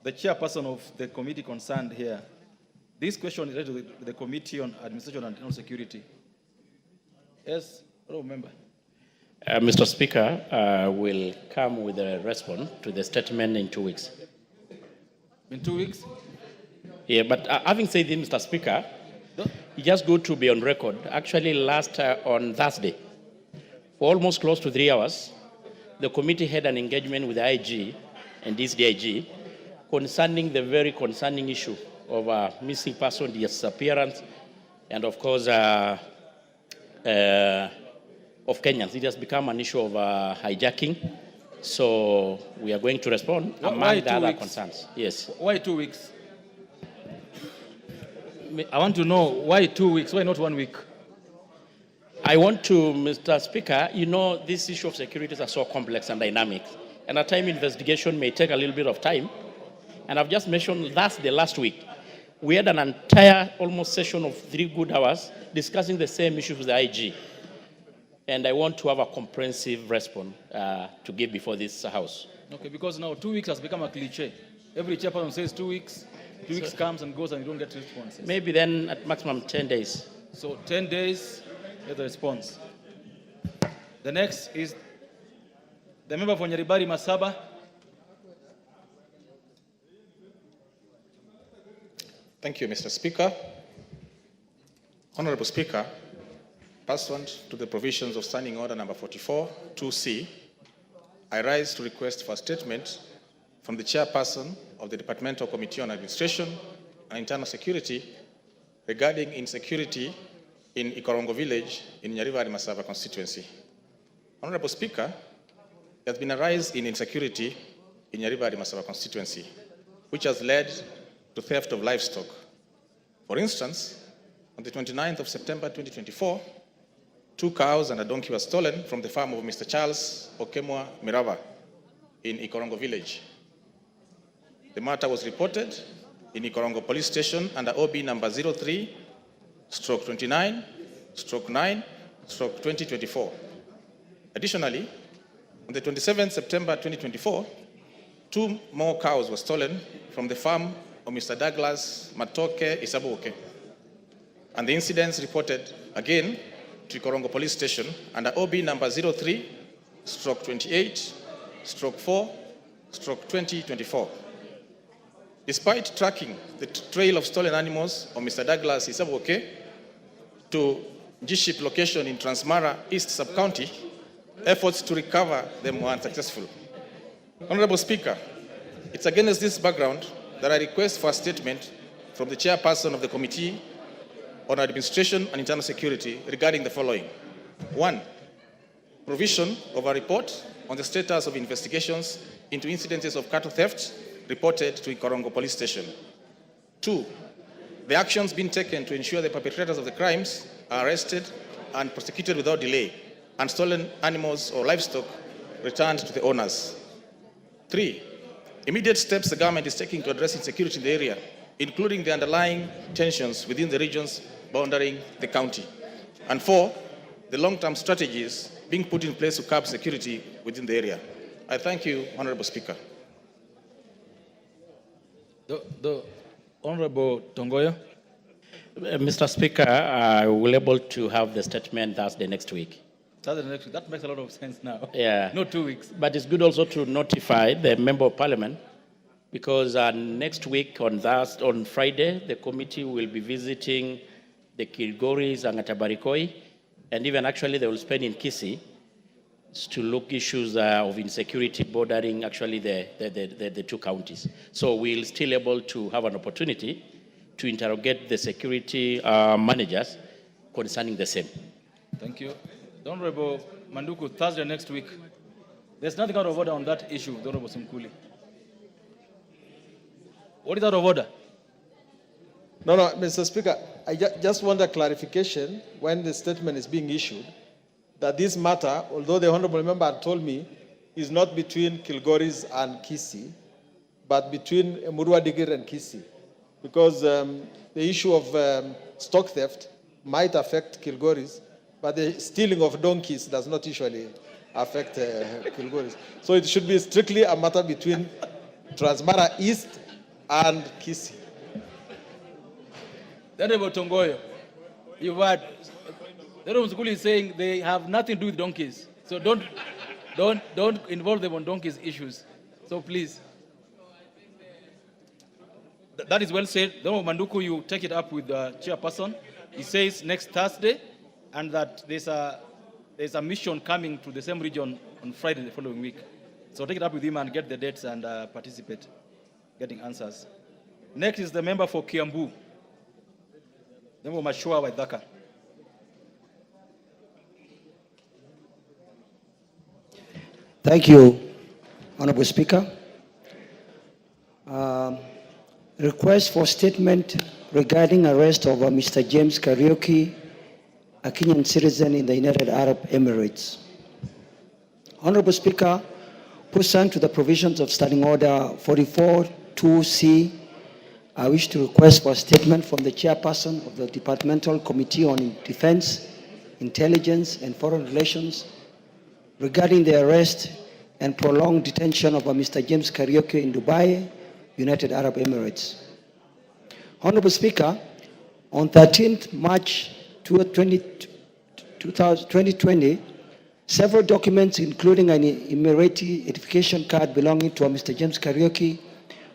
the chairperson of the committee concerned here. This question is related to the Committee on Administration and Internal Security. Yes, member. Mr. Speaker, will come with a response to the statement in 2 weeks. In 2 weeks? Yeah, but having said this, Mr. Speaker, it's just good to be on record. Actually, last on Thursday, for almost close to 3 hours, the committee had an engagement with the IG and this DIG concerning the very concerning issue of missing person disappearance and, of course, of Kenyans. It has become an issue of hijacking. So we are going to respond among the other concerns. Yes. Why 2 weeks? I want to know why 2 weeks, why not 1 week? I want to, Mr. Speaker, you know, this issue of securities are so complex and dynamic. And at times investigation may take a little bit of time. And I've just mentioned the last week. We had an entire almost session of 3 good hours discussing the same issues with the IG. And I want to have a comprehensive response to give before this House. Okay, because now 2 weeks has become a cliché. Every chairperson says 2 weeks. 2 weeks comes and goes and you don't get responses. Maybe then at maximum 10 days. So 10 days, get the response. The next is the member for Nyaribari Masaba. Thank you, Mr. Speaker. Honorable Speaker, pursuant to the provisions of Standing Order number 44, 2C, I rise to request for a statement from the chairperson of the Departmental Committee on Administration and Internal Security regarding insecurity in Ikorongo village in Nyaribari Masaba constituency. Honorable Speaker, there has been a rise in insecurity in Nyaribari Masaba constituency, which has led to theft of livestock. For instance, on the 29th of September 2024, 2 cows and a donkey were stolen from the farm of Mr. Charles Okemwa Mirava in Ikorongo village. The matter was reported in Ikorongo police station under OB number 03/29/9/2024. Additionally, on the 27th September 2024, 2 more cows were stolen from the farm of Mr. Douglas Matoke Isabuoke. And the incidents reported again to Ikorongo police station under OB number 03/28/4/2024. Despite tracking the trail of stolen animals of Mr. Douglas Isabuoke to G-Ship location in Transmara East Sub-County, efforts to recover them were unsuccessful. Honorable Speaker, it's against this background that I request for a statement from the chairperson of the Committee on Administration and Internal Security regarding the following. 1, provision of a report on the status of investigations into incidences of cattle theft reported to Ikorongo police station. 2, the actions being taken to ensure the perpetrators of the crimes are arrested and prosecuted without delay, and stolen animals or livestock returned to the owners. 3, immediate steps the government is taking to address insecurity in the area, including the underlying tensions within the regions bounding the county. And 4, the long-term strategies being put in place to curb security within the area. I thank you, Honorable Speaker. The Honorable Tongoyo. Mr. Speaker, I will be able to have the statement Thursday next week. Thursday next week. That makes a lot of sense now. Yeah. Not 2 weeks. But it's good also to notify the Member of Parliament because next week on Friday, the committee will be visiting the Kilgoris and Atabarikoi, and even actually they will spend in Kisii to look issues of insecurity bordering actually the 2 counties. So we'll still able to have an opportunity to interrogate the security managers concerning the same. Thank you. The Honorable Manduku, Thursday next week. There's nothing out of order on that issue, the Honorable Simkuli. What is out of order? No, Mr. Speaker, I just want a clarification when the statement is being issued that this matter, although the Honorable Member had told me, is not between Kilgoris and Kisii, but between Murwa Digir and Kisii. Because the issue of stock theft might affect Kilgoris, but the stealing of donkeys does not usually affect Kilgoris. So it should be strictly a matter between Transmara East and Kisii. Honorable Tongoyo, you've heard. The Honorable Msukuli is saying they have nothing to do with donkeys. So don't involve them on donkeys issues. So please. That is well said. The Honorable Manduku, you take it up with the chairperson. He says next Thursday, and that there's a mission coming to the same region on Friday the following week. So take it up with him and get the dates and participate, getting answers. Next is the member for Kiambu, the member Mashua Waithaka. Thank you, Honorable Speaker. Request for statement regarding arrest of Mr. James Kariuki, a Kenyan citizen in the United Arab Emirates. Honorable Speaker, pursuant to the provisions of Standing Order 44-2C, I wish to request for a statement from the chairperson of the Departmental Committee on Defense, Intelligence and Foreign Relations regarding the arrest and prolonged detention of Mr. James Kariuki in Dubai, United Arab Emirates. Honorable Speaker, on 13th March 2020, several documents, including an Emirati identification card belonging to Mr. James Kariuki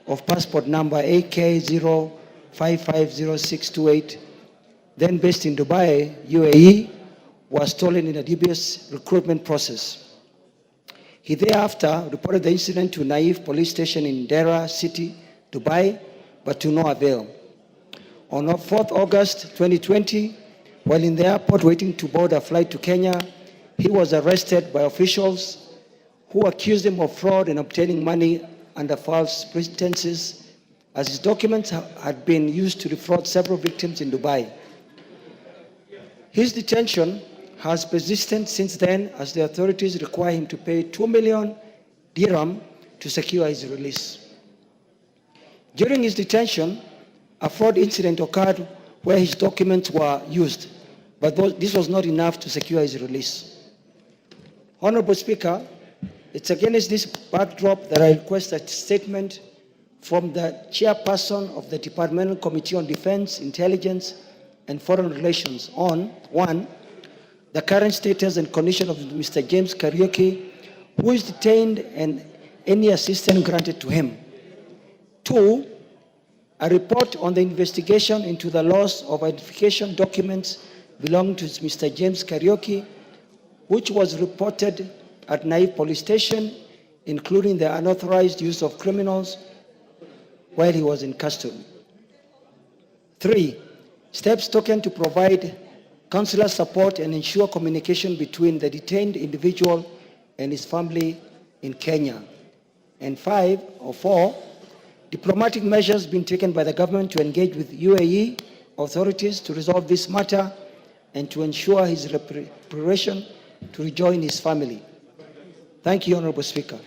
of passport number AK0550628, then based in Dubai, UAE, was stolen in a dubious recruitment process. He thereafter reported the incident to Naif police station in Dera City, Dubai, but to no avail. On 4th August 2020, while in the airport waiting to board a flight to Kenya, he was arrested by officials who accused him of fraud and obtaining money under false pretenses, as his documents had been used to defraud several victims in Dubai. His detention has persisted since then, as the authorities require him to pay 2 million dirham to secure his release. During his detention, a fraud incident occurred where his documents were used, but this was not enough to secure his release. Honorable Speaker, it's against this backdrop that I request a statement from the chairperson of the Departmental Committee on Defense, Intelligence and Foreign Relations on 1, the current status and condition of Mr. James Kariuki, who is detained, and any assistance granted to him. 2, a report on the investigation into the loss of identification documents belonging to Mr. James Kariuki, which was reported at Naif police station, including the unauthorized use of criminals while he was in custody. 3, steps taken to provide consular support and ensure communication between the detained individual and his family in Kenya. And 4, diplomatic measures being taken by the government to engage with UAE authorities to resolve this matter and to ensure his repatriation to rejoin his family. Thank you, Honorable Speaker.